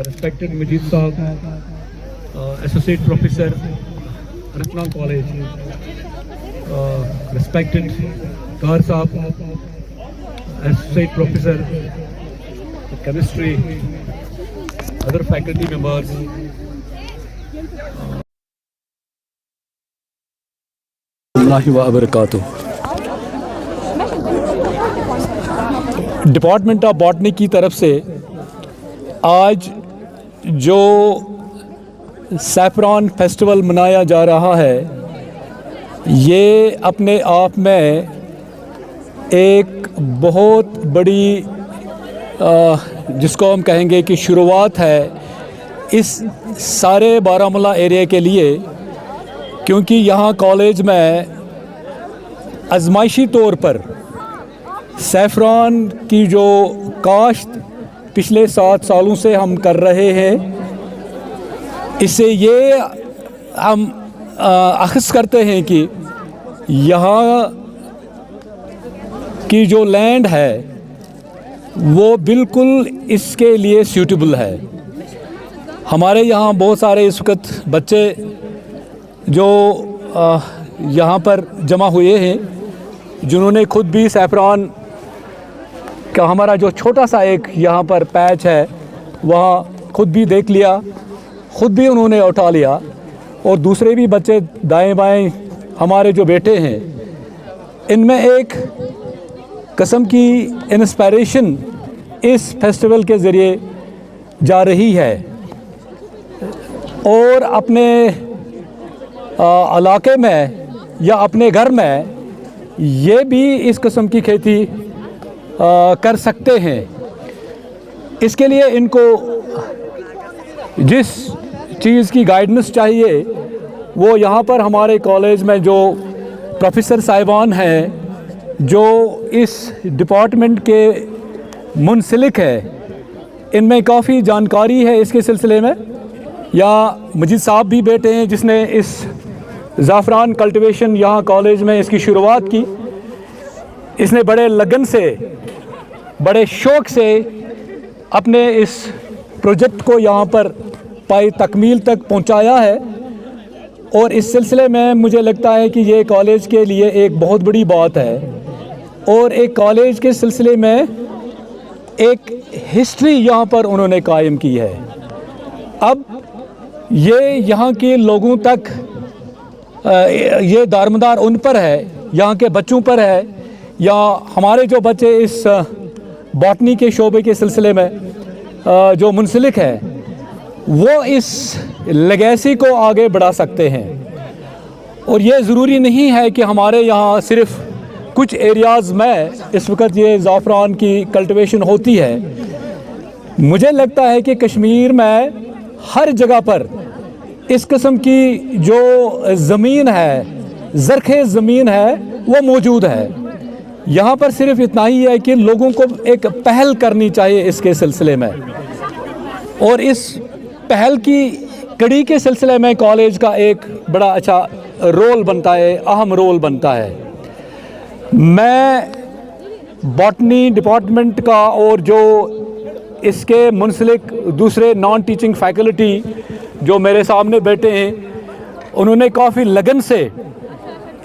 respected Majid Saab, Associate Professor, Ratna College, respected Kar Saab, Associate Professor, Chemistry, other faculty members, department of botany की तरफ से आज जो saffron festival मनाया जा रहा है, ये अपने आप में एक बहुत बड़ी जिसको हम कहेंगे कि शुरुआत है इस सारे बारामूला एरिया के लिए, क्योंकि यहाँ कॉलेज में आजमाइशी तौर पर सैफरॉन की जो काश्त पिछले 7 सालों से हम कर रहे हैं, इससे ये हम अख़ज़ करते हैं कि यहाँ की जो लैंड है वो बिल्कुल इसके लिए सूटेबल है। हमारे यहाँ बहुत सारे इस वक्त बच्चे जो यहाँ पर जमा हुए हैं, जिन्होंने खुद भी सैफरॉन का हमारा जो छोटा सा एक यहाँ पर पैच है वहाँ खुद भी देख लिया, खुद भी उन्होंने उठा लिया, और दूसरे भी बच्चे दाएं बाएं हमारे जो बेटे हैं, इनमें एक किस्म की इंस्पिरेशन इस फेस्टिवल के ज़रिए जा रही है, और अपने इलाके में या अपने घर में ये भी इस किस्म की खेती कर सकते हैं। इसके लिए इनको जिस चीज़ की गाइडेंस चाहिए वो यहाँ पर हमारे कॉलेज में जो प्रोफेसर साहिबान हैं जो इस डिपार्टमेंट के मुंसलिक है, इनमें काफ़ी जानकारी है इसके सिलसिले में। या मजीद साहब भी बैठे हैं जिसने इस ज़ाफ़रान कल्टीवेशन यहाँ कॉलेज में इसकी शुरुआत की। इसने बड़े लगन से, बड़े शौक़ से अपने इस प्रोजेक्ट को यहाँ पर पाई तकमील तक पहुँचाया है, और इस सिलसिले में मुझे लगता है कि ये कॉलेज के लिए एक बहुत बड़ी बात है, और एक कॉलेज के सिलसिले में एक हिस्ट्री यहाँ पर उन्होंने कायम की है। अब ये यहाँ के लोगों तक ये दारमदार उन पर है, यहाँ के बच्चों पर है, या हमारे जो बच्चे इस बॉटनी के शोबे के सिलसिले में जो मुंसलिक है, वो इस लेगेसी को आगे बढ़ा सकते हैं। और ये ज़रूरी नहीं है कि हमारे यहाँ सिर्फ़ कुछ एरियाज़ में इस वक्त ये ज़ाफ़रान की कल्टीवेशन होती है। मुझे लगता है कि कश्मीर में हर जगह पर इस किस्म की जो ज़मीन है, ज़रख़े ज़मीन है, वो मौजूद है। यहाँ पर सिर्फ इतना ही है कि लोगों को एक पहल करनी चाहिए इसके सिलसिले में, और इस पहल की कड़ी के सिलसिले में कॉलेज का एक बड़ा अच्छा रोल बनता है, अहम रोल बनता है। मैं बॉटनी डिपार्टमेंट का और जो इसके मुंसलिक दूसरे नॉन टीचिंग फैकल्टी जो मेरे सामने बैठे हैं, उन्होंने काफ़ी लगन से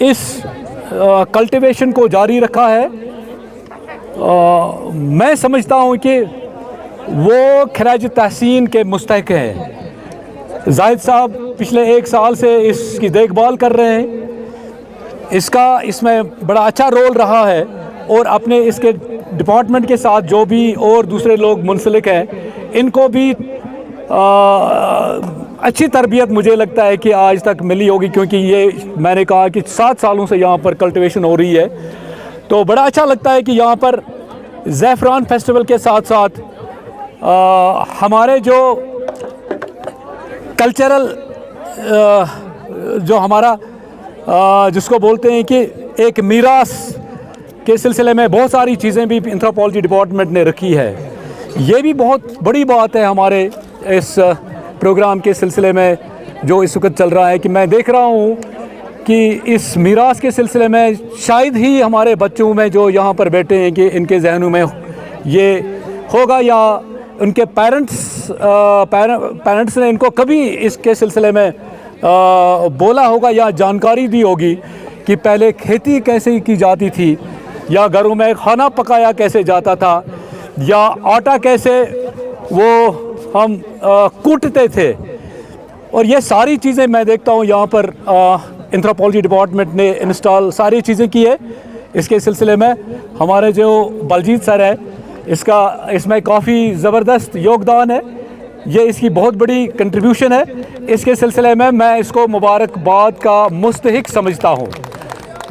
इस कल्टीवेशन को जारी रखा है। मैं समझता हूँ कि वो खराज तहसीन के मुस्तहिक हैं। जाहिद साहब पिछले 1 साल से इसकी देखभाल कर रहे हैं, इसमें बड़ा अच्छा रोल रहा है, और अपने इसके डिपार्टमेंट के साथ जो भी और दूसरे लोग मुंसलिक हैं, इनको भी अच्छी तरबियत मुझे लगता है कि आज तक मिली होगी, क्योंकि ये मैंने कहा कि 7 सालों से यहाँ पर कल्टीवेशन हो रही है। तो बड़ा अच्छा लगता है कि यहाँ पर ज़ाफ़रान फेस्टिवल के साथ साथ हमारे जो कल्चरल जो हमारा जिसको बोलते हैं कि एक मीरास के सिलसिले में बहुत सारी चीज़ें भी एंथ्रोपोलॉजी डिपार्टमेंट ने रखी है। ये भी बहुत बड़ी बात है हमारे इस प्रोग्राम के सिलसिले में जो इस वक्त चल रहा है, कि मैं देख रहा हूँ कि इस मीरास के सिलसिले में शायद ही हमारे बच्चों में जो यहाँ पर बैठे हैं कि इनके जहनों में ये होगा, या उनके पेरेंट्स ने इनको कभी इसके सिलसिले में बोला होगा या जानकारी दी होगी कि पहले खेती कैसे की जाती थी, या घरों में खाना पकाया कैसे जाता था, या आटा कैसे वो हम कूटते थे। और ये सारी चीज़ें मैं देखता हूँ यहाँ पर एंथ्रोपोलॉजी डिपार्टमेंट ने इंस्टॉल सारी चीज़ें की है। इसके सिलसिले में हमारे जो बलजीत सर है, इसमें काफ़ी ज़बरदस्त योगदान है। ये इसकी बहुत बड़ी कंट्रीब्यूशन है। इसके सिलसिले में मैं इसको मुबारकबाद का मुस्तहिक समझता हूँ।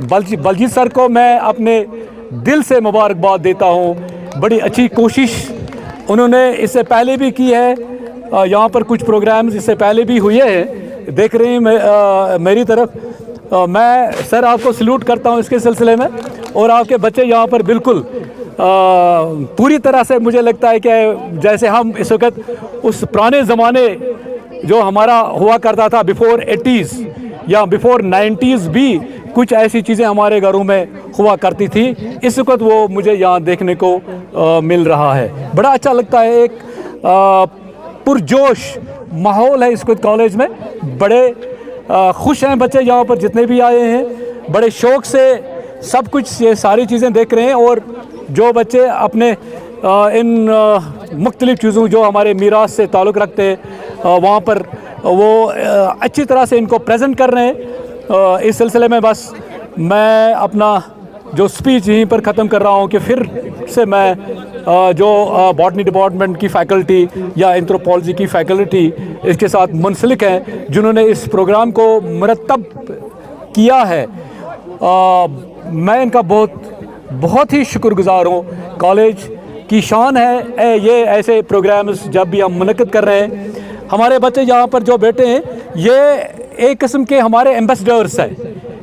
बलजीत सर को मैं अपने दिल से मुबारकबाद देता हूँ। बड़ी अच्छी कोशिश उन्होंने इससे पहले भी की है। यहाँ पर कुछ प्रोग्राम्स इससे पहले भी हुए हैं, देख रहे हैं मेरी तरफ। मैं सर आपको सल्यूट करता हूँ इसके सिलसिले में। और आपके बच्चे यहाँ पर बिल्कुल पूरी तरह से मुझे लगता है कि जैसे हम इस वक्त उस पुराने ज़माने जो हमारा हुआ करता था बिफोर 80s या बिफोर 90s भी कुछ ऐसी चीज़ें हमारे घरों में हुआ करती थी, इस वक्त वो मुझे यहाँ देखने को मिल रहा है। बड़ा अच्छा लगता है। एक पुरजोश माहौल है इस वक्त कॉलेज में। बड़े खुश हैं बच्चे यहाँ पर जितने भी आए हैं, बड़े शौक़ से सब कुछ ये सारी चीज़ें देख रहे हैं। और जो बच्चे अपने इन मुख्तलिफ़ चीज़ों जो हमारे मीरास से ताल्लुक़ रखते हैं वहाँ पर वो अच्छी तरह से इनको प्रेजेंट कर रहे हैं। इस सिलसिले में बस मैं अपना जो स्पीच यहीं पर ख़त्म कर रहा हूँ कि फिर से मैं जो बॉटनी डिपार्टमेंट की फ़ैकल्टी या एंथ्रोपोलॉजी की फ़ैकल्टी इसके साथ मुंसलिक हैं, जिन्होंने इस प्रोग्राम को मुरतब किया है, मैं इनका बहुत ही शुक्रगुज़ार हूँ। कॉलेज की शान है ये ऐसे प्रोग्राम्स जब भी हम मुनक़्क़िद कर रहे हैं। हमारे बच्चे यहाँ पर जो बैठे हैं ये एक किस्म के हमारे एम्बेसडर्स हैं।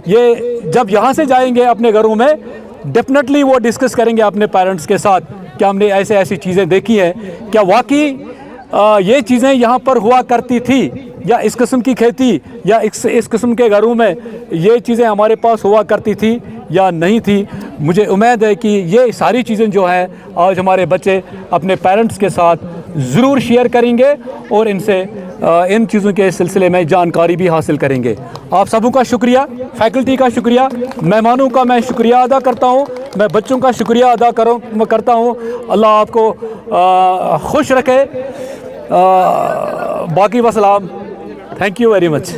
ये जब यहाँ से जाएंगे अपने घरों में, डेफिनेटली वो डिस्कस करेंगे अपने पेरेंट्स के साथ कि हमने ऐसी चीज़ें देखी हैं, क्या वाकई ये चीज़ें यहाँ पर हुआ करती थी, या इस किस्म की खेती या इस किस्म के घरों में ये चीज़ें हमारे पास हुआ करती थी या नहीं थी। मुझे उम्मीद है कि ये सारी चीज़ें जो हैं आज हमारे बच्चे अपने पेरेंट्स के साथ ज़रूर शेयर करेंगे और इनसे इन चीज़ों के सिलसिले में जानकारी भी हासिल करेंगे। आप सबों का शुक्रिया, फैकल्टी का शुक्रिया, मेहमानों का मैं शुक्रिया अदा करता हूँ, मैं बच्चों का शुक्रिया अदा करता हूँ। अल्लाह आपको खुश रखे। बाकी वसलाम। Thank you very much.